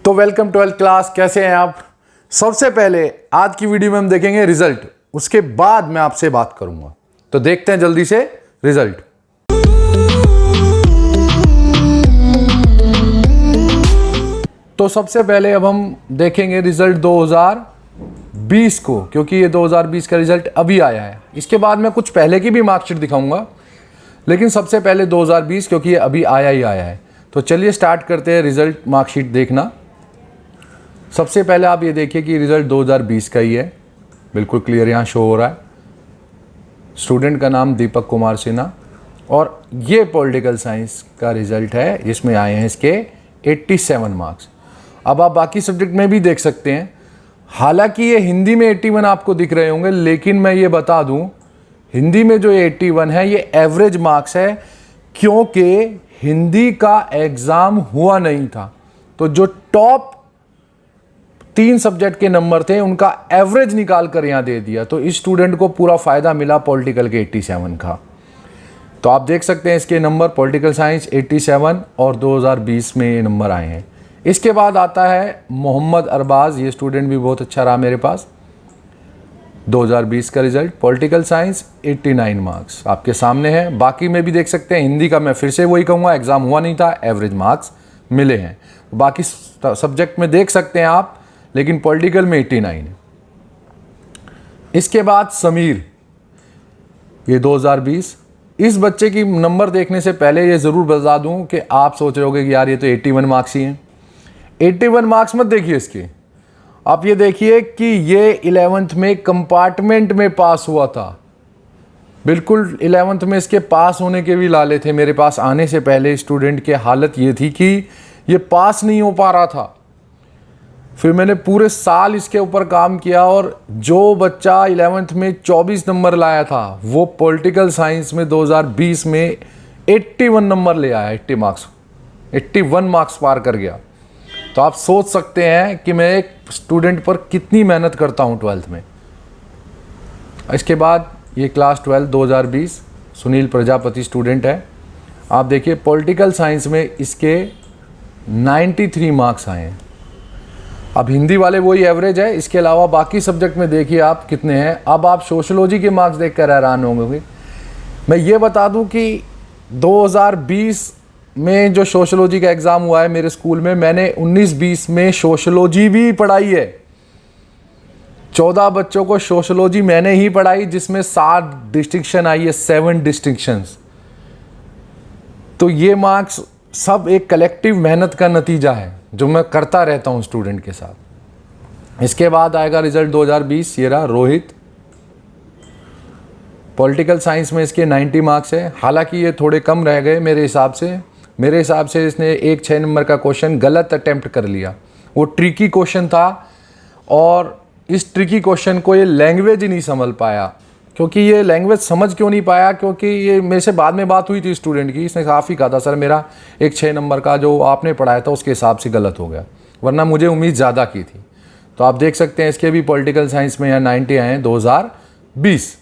तो welcome 12th class, कैसे हैं आप। सबसे पहले आज की वीडियो में हम देखेंगे रिजल्ट, उसके बाद मैं आपसे बात करूंगा। तो देखते हैं जल्दी से रिजल्ट। तो सबसे पहले अब हम देखेंगे रिजल्ट 2020 को, क्योंकि ये 2020 का रिजल्ट अभी आया है। इसके बाद मैं कुछ पहले की भी मार्कशीट दिखाऊंगा, लेकिन सबसे पहले 2020 क्योंकि ये अभी आया ही आया है। तो चलिए स्टार्ट करते हैं रिजल्ट मार्कशीट देखना। सबसे पहले आप ये देखिए कि रिजल्ट 2020 का ही है, बिल्कुल क्लियर यहाँ शो हो रहा है। स्टूडेंट का नाम दीपक कुमार सिन्हा, और ये पॉलिटिकल साइंस का रिजल्ट है जिसमें आए हैं इसके 87 मार्क्स। अब आप बाकी सब्जेक्ट में भी देख सकते हैं, हालांकि ये हिंदी में 81 आपको दिख रहे होंगे, लेकिन मैं ये बता दूं हिंदी में जो ये 81 है ये एवरेज मार्क्स है, क्योंकि हिंदी का एग्ज़ाम हुआ नहीं था। तो जो टॉप 3 सब्जेक्ट के नंबर थे उनका एवरेज निकाल कर यहाँ दे दिया, तो इस स्टूडेंट को पूरा फ़ायदा मिला पॉलिटिकल के 87 का। तो आप देख सकते हैं इसके नंबर, पॉलिटिकल साइंस 87 और 2020 में ये नंबर आए हैं। इसके बाद आता है मोहम्मद अरबाज, ये स्टूडेंट भी बहुत अच्छा रहा मेरे पास। 2020 का रिजल्ट पॉलिटिकल साइंस 89 मार्क्स आपके सामने है। बाकी में भी देख सकते हैं, हिंदी का मैं फिर से वही कहूँगा, एग्ज़ाम हुआ नहीं था, एवरेज मार्क्स मिले हैं। बाकी सब्जेक्ट में देख सकते हैं आप, लेकिन पॉलिटिकल में 89 है। इसके बाद समीर, ये 2020। इस बच्चे की नंबर देखने से पहले ये ज़रूर बता दूं कि आप सोच रहे होगे कि यार ये तो 81 मार्क्स ही हैं। 81 मार्क्स मत देखिए इसके, आप ये देखिए कि ये 11th में कंपार्टमेंट में पास हुआ था। बिल्कुल 11th में इसके पास होने के भी लाले थे। मेरे पास आने से पहले स्टूडेंट की हालत ये थी कि ये पास नहीं हो पा रहा था। फिर मैंने पूरे साल इसके ऊपर काम किया, और जो बच्चा 11th में 24 नंबर लाया था वो पॉलिटिकल साइंस में 2020 में 81 नंबर ले आया। 81 मार्क्स पार कर गया। तो आप सोच सकते हैं कि मैं एक स्टूडेंट पर कितनी मेहनत करता हूं 12th में। इसके बाद ये क्लास 12 2020 सुनील प्रजापति स्टूडेंट है। आप देखिए पॉलिटिकल साइंस में इसके 93 मार्क्स आए हैं। अब हिंदी वाले वही एवरेज है, इसके अलावा बाकी सब्जेक्ट में देखिए आप कितने हैं। अब आप सोशलॉजी के मार्क्स देखकर हैरान होंगे। मैं ये बता दूं कि 2020 में जो सोशलॉजी का एग्ज़ाम हुआ है मेरे स्कूल में, मैंने 19-20 में सोशलॉजी भी पढ़ाई है। 14 बच्चों को सोशलॉजी मैंने ही पढ़ाई, जिसमें 7 डिस्टिंक्शन आई है, 7 डिस्टिंक्शंस। तो ये मार्क्स सब एक कलेक्टिव मेहनत का नतीजा है जो मैं करता रहता हूं स्टूडेंट के साथ। इसके बाद आएगा रिजल्ट 2020, ये रहा रोहित। पॉलिटिकल साइंस में इसके 90 मार्क्स है, हालांकि ये थोड़े कम रह गए मेरे हिसाब से। मेरे हिसाब से इसने एक 6 नंबर का क्वेश्चन गलत अटेम्प्ट कर लिया। वो ट्रिकी क्वेश्चन था, और इस ट्रिकी क्वेश्चन को ये लैंग्वेज ही नहीं समझ पाया। क्योंकि ये लैंग्वेज समझ क्यों नहीं पाया, क्योंकि ये मेरे से बाद में बात हुई थी स्टूडेंट की, इसने काफ़ी कहा था सर मेरा एक 6 नंबर का जो आपने पढ़ाया था उसके हिसाब से गलत हो गया, वरना मुझे उम्मीद ज़्यादा की थी। तो आप देख सकते हैं इसके भी पॉलिटिकल साइंस में यहाँ 90 आए हैं 2020।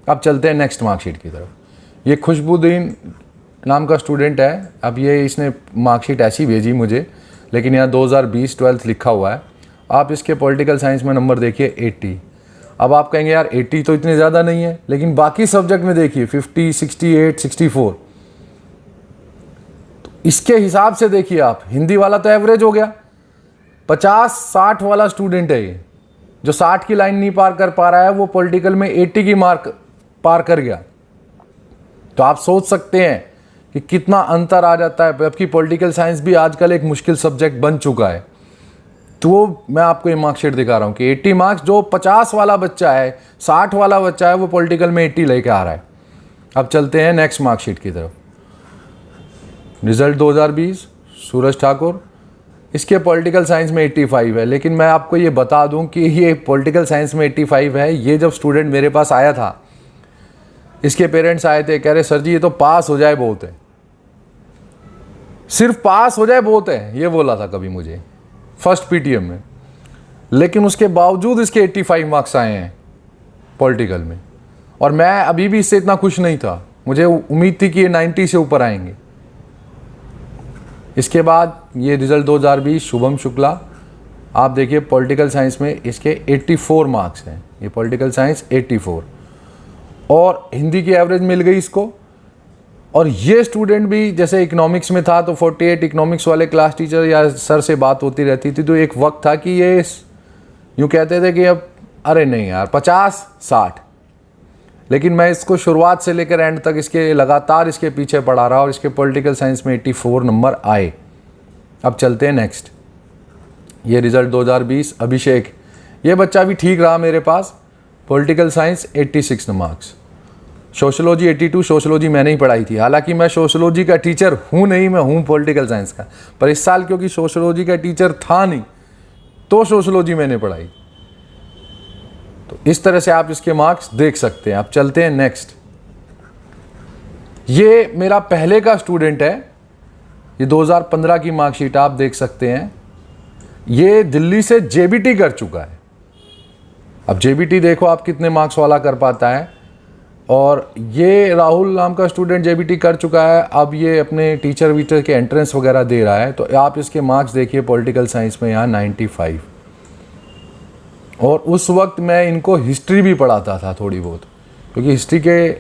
अब चलते हैं नेक्स्ट मार्कशीट की तरफ। ये खुशबुद्दीन नाम का स्टूडेंट है। अब ये इसने मार्कशीट ऐसी भेजी मुझे, लेकिन यहाँ 2020 12th लिखा हुआ है। आप इसके पॉलिटिकल साइंस में नंबर देखिए 80। अब आप कहेंगे यार 80 तो इतने ज़्यादा नहीं है, लेकिन बाकी सब्जेक्ट में देखिए 50, 68, 64। तो इसके हिसाब से देखिए आप, हिंदी वाला तो एवरेज हो गया, 50-60 वाला स्टूडेंट है ये, जो 60 की लाइन नहीं पार कर पा रहा है, वो पॉलिटिकल में 80 की मार्क पार कर गया। तो आप सोच सकते हैं कि कितना अंतर आ जाता है, जबकि पॉलिटिकल साइंस भी आजकल एक मुश्किल सब्जेक्ट बन चुका है। तो मैं आपको ये मार्कशीट दिखा रहा हूँ कि 80 मार्क्स, जो 50 वाला बच्चा है, 60 वाला बच्चा है, वो पॉलिटिकल में 80 लेके आ रहा है। अब चलते हैं नेक्स्ट मार्कशीट की तरफ। रिजल्ट 2020 सूरज ठाकुर, इसके पॉलिटिकल साइंस में 85 है, लेकिन मैं आपको ये बता दूं कि ये पॉलिटिकल साइंस में 85 है। ये जब स्टूडेंट मेरे पास आया था, इसके पेरेंट्स आए थे, कह रहे सर जी ये तो पास हो जाए बहुत है, सिर्फ पास हो जाए बहुत है, ये बोला था कभी मुझे फर्स्ट पीटीएम में। लेकिन उसके बावजूद इसके 85 मार्क्स आए हैं पॉलिटिकल में, और मैं अभी भी इससे इतना खुश नहीं था। मुझे उम्मीद थी कि ये 90 से ऊपर आएंगे। इसके बाद ये रिज़ल्ट 2020 शुभम शुक्ला, आप देखिए पॉलिटिकल साइंस में इसके 84 मार्क्स हैं, ये पॉलिटिकल साइंस 84, और हिंदी की एवरेज मिल गई इसको। और ये स्टूडेंट भी जैसे इकोनॉमिक्स में था तो 48, इकोनॉमिक्स वाले क्लास टीचर या सर से बात होती रहती थी, तो एक वक्त था कि ये यूँ कहते थे कि अब अरे नहीं यार 50-60, लेकिन मैं इसको शुरुआत से लेकर एंड तक इसके लगातार इसके पीछे पढ़ा रहा और इसके पॉलिटिकल साइंस में 84 नंबर आए। अब चलते हैं नेक्स्ट, ये रिज़ल्ट 2020 अभिषेक, ये बच्चा भी ठीक रहा मेरे पास, political science 86 marks, sociology 82, sociology मैंने ही पढ़ाई थी, हालांकि मैं सोशलॉजी का टीचर हूँ नहीं, मैं हूँ पॉलिटिकल साइंस का, पर इस साल क्योंकि सोशलॉजी का टीचर था नहीं तो सोशलॉजी मैंने पढ़ाई, तो इस तरह से आप इसके मार्क्स देख सकते हैं। आप चलते हैं नेक्स्ट, ये मेरा पहले का स्टूडेंट है, ये 2015 की मार्कशीट आप देख सकते हैं, ये दिल्ली से जेबीटी कर चुका है। अब जेबीटी देखो आप कितने मार्क्स वाला कर पाता है, और ये राहुल नाम का स्टूडेंट जेबीटी कर चुका है, अब ये अपने टीचर वीचर के एंट्रेंस वगैरह दे रहा है, तो आप इसके मार्क्स देखिए पॉलिटिकल साइंस में यहाँ 95, और उस वक्त मैं इनको हिस्ट्री भी पढ़ाता था थोड़ी बहुत, क्योंकि हिस्ट्री के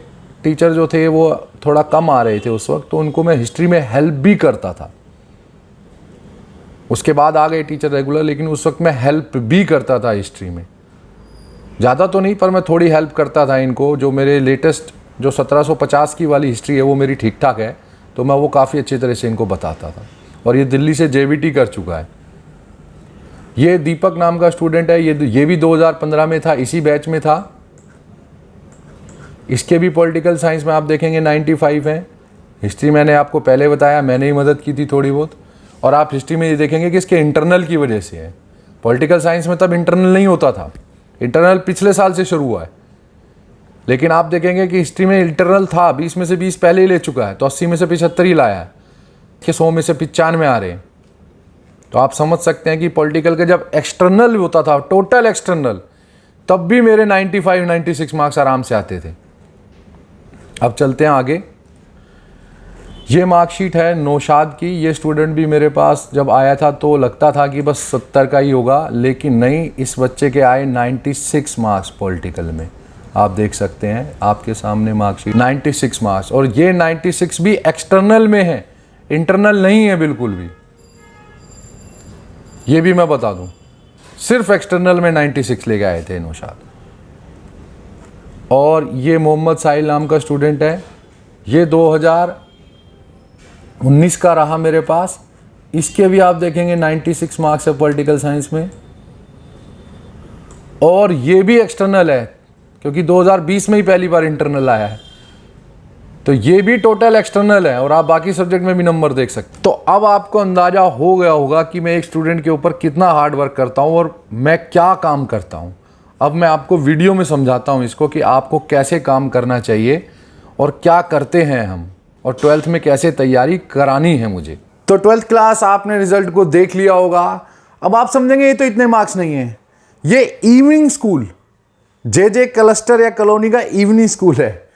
टीचर जो थे वो थोड़ा कम आ रहे थे उस वक्त, तो उनको मैं हिस्ट्री में हेल्प भी करता था। उसके बाद आ गए टीचर रेगुलर, लेकिन उस वक्त मैं हेल्प भी करता था हिस्ट्री में, ज़्यादा तो नहीं पर मैं थोड़ी हेल्प करता था इनको। जो मेरे लेटेस्ट जो 1750 की वाली हिस्ट्री है वो मेरी ठीक ठाक है, तो मैं वो काफ़ी अच्छी तरह से इनको बताता था, और ये दिल्ली से जेबीटी कर चुका है। ये दीपक नाम का स्टूडेंट है, ये भी 2015 में था, इसी बैच में था, इसके भी पॉलिटिकल साइंस में आप देखेंगे 95 हैं। हिस्ट्री मैंने आपको पहले बताया, मैंने ही मदद की थी थोड़ी बहुत, और आप हिस्ट्री में ये देखेंगे कि इसके इंटरनल की वजह से है। पॉलिटिकल साइंस में तब इंटरनल नहीं होता था, इंटरनल पिछले साल से शुरू हुआ है, लेकिन आप देखेंगे कि हिस्ट्री में इंटरनल था, 20 में से 20 पहले ही ले चुका है, तो 80 में से 75 ही लाया है, कि 100 में से 95 आ रहे हैं। तो आप समझ सकते हैं कि पॉलिटिकल का जब एक्सटर्नल होता था, टोटल एक्सटर्नल, तब भी मेरे 95-96 मार्क्स आराम से आते थे। अब चलते हैं आगे, ये मार्कशीट है नौशाद की। ये स्टूडेंट भी मेरे पास जब आया था तो लगता था कि बस 70 का ही होगा, लेकिन नहीं, इस बच्चे के आए 96 मार्क्स पॉलिटिकल में। आप देख सकते हैं आपके सामने मार्कशीट, 96 मार्क्स, और ये 96 भी एक्सटर्नल में है, इंटरनल नहीं है बिल्कुल भी, ये भी मैं बता दूं, सिर्फ एक्सटर्नल में 96 लेके आए थे नौशाद। और ये मोहम्मद साहिल नाम का स्टूडेंट है, ये 2019 का रहा मेरे पास, इसके भी आप देखेंगे 96 मार्क्स है पॉलिटिकल साइंस में, और ये भी एक्सटर्नल है क्योंकि 2020 में ही पहली बार इंटरनल आया है, तो ये भी टोटल एक्सटर्नल है, और आप बाकी सब्जेक्ट में भी नंबर देख सकते हैं। तो अब आपको अंदाजा हो गया होगा कि मैं एक स्टूडेंट के ऊपर कितना हार्ड वर्क करता हूँ और मैं क्या काम करता हूँ। अब मैं आपको वीडियो में समझाता हूँ इसको कि आपको कैसे काम करना चाहिए और क्या करते हैं हम, और 12th में कैसे तैयारी करानी है मुझे। तो 12th क्लास आपने रिजल्ट को देख लिया होगा। अब आप समझेंगे ये तो इतने मार्क्स नहीं है, ये इवनिंग स्कूल, जे क्लस्टर या कॉलोनी का इवनिंग स्कूल है,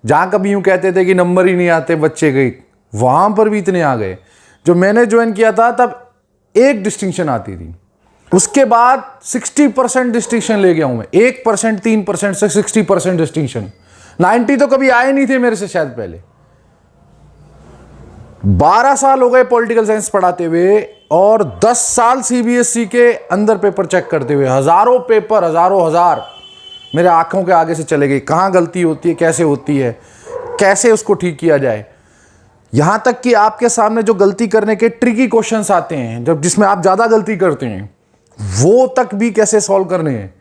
जहाँ कभी यूँ कहते थे कि नंबर ही नहीं आते बच्चे के, वहाँ पर भी इतने आ गए। जो मैंने ज्वाइन किया था तब एक डिस्टिंक्शन आती थी, उसके बाद 60% डिस्टिंक्शन ले गया हूँ मैं, 1%, 3% से 60% डिस्टिंक्शन। 90 तो कभी आए नहीं थे मेरे से शायद पहले। 12 साल हो गए पॉलिटिकल साइंस पढ़ाते हुए, और 10 साल सीबीएसई के अंदर पेपर चेक करते हुए, हजारों पेपर, हजारों हजार मेरे आंखों के आगे से चले गए, कहाँ गलती होती है, कैसे होती है, कैसे उसको ठीक किया जाए। यहां तक कि आपके सामने जो गलती करने के ट्रिकी क्वेश्चंस आते हैं, जब जिसमें आप ज्यादा गलती करते हैं, वो तक भी कैसे सॉल्व करने हैं,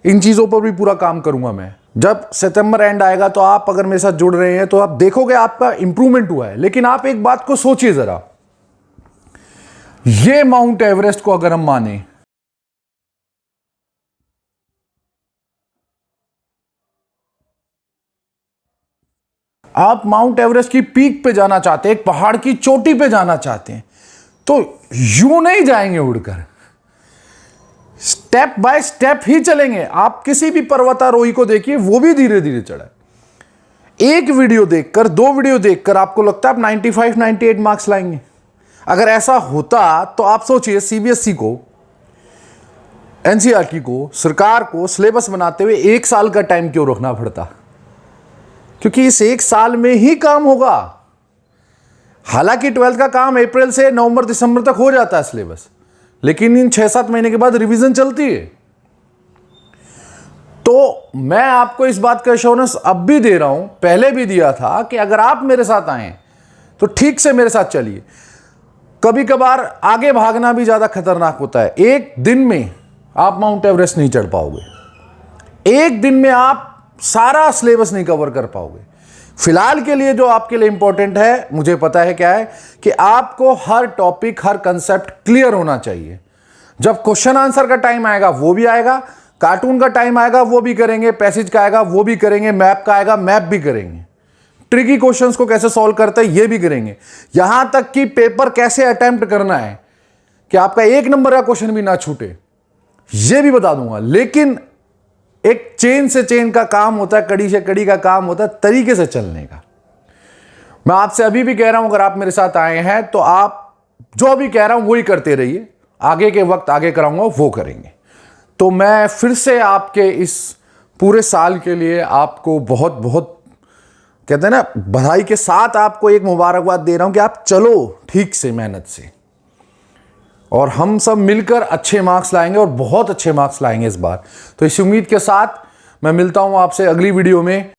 इन चीजों पर भी पूरा काम करूंगा मैं। जब सितंबर एंड आएगा तो आप अगर मेरे साथ जुड़ रहे हैं तो आप देखोगे आपका इंप्रूवमेंट हुआ है। लेकिन आप एक बात को सोचिए जरा, ये माउंट एवरेस्ट को अगर हम माने, आप माउंट एवरेस्ट की पीक पे जाना चाहते हैं, एक पहाड़ की चोटी पे जाना चाहते हैं, तो यूं नहीं जाएंगे उड़कर, स्टेप बाय स्टेप ही चलेंगे। आप किसी भी पर्वतारोही को देखिए, वो भी धीरे धीरे चढ़ा है। एक वीडियो देखकर, 2 वीडियो देखकर आपको लगता है आप 95-98 मार्क्स लाएंगे, अगर ऐसा होता तो आप सोचिए सीबीएसई को, एनसीईआरटी को, सरकार को सिलेबस बनाते हुए 1 साल का टाइम क्यों रखना पड़ता? क्योंकि इस 1 साल में ही काम होगा। हालांकि 12th का काम अप्रैल से नवंबर दिसंबर तक हो जाता है सिलेबस, लेकिन इन 6-7 महीने के बाद रिवीजन चलती है। तो मैं आपको इस बात का एश्योरेंस अब भी दे रहा हूं, पहले भी दिया था कि अगर आप मेरे साथ आए तो ठीक से मेरे साथ चलिए। कभी कभार आगे भागना भी ज्यादा खतरनाक होता है। एक दिन में आप माउंट एवरेस्ट नहीं चढ़ पाओगे, एक दिन में आप सारा सिलेबस नहीं कवर कर पाओगे। फिलहाल के लिए जो आपके लिए इंपॉर्टेंट है, मुझे पता है क्या है, कि आपको हर टॉपिक, हर कंसेप्ट क्लियर होना चाहिए। जब क्वेश्चन आंसर का टाइम आएगा वो भी आएगा, कार्टून का टाइम आएगा वो भी करेंगे, पैसेज का आएगा वो भी करेंगे, मैप का आएगा मैप भी करेंगे, ट्रिकी क्वेश्चंस को कैसे सॉल्व करते हैं ये भी करेंगे, यहां तक कि पेपर कैसे अटेम्प्ट करना है कि आपका 1 नंबर का क्वेश्चन भी ना छूटे, ये भी बता दूंगा। लेकिन एक चेन से चेन का काम होता है, कड़ी से कड़ी का काम होता है तरीके से चलने का। मैं आपसे अभी भी कह रहा हूं, अगर आप मेरे साथ आए हैं तो आप जो भी कह रहा हूं वही करते रहिए, आगे के वक्त आगे कराऊंगा वो करेंगे। तो मैं फिर से आपके इस पूरे साल के लिए आपको बहुत बहुत कहते हैं ना बधाई के साथ आपको एक मुबारकबाद दे रहा हूं कि आप चलो ठीक से मेहनत से, और हम सब मिलकर अच्छे मार्क्स लाएंगे और बहुत अच्छे मार्क्स लाएंगे इस बार। तो इस उम्मीद के साथ मैं मिलता हूं आपसे अगली वीडियो में।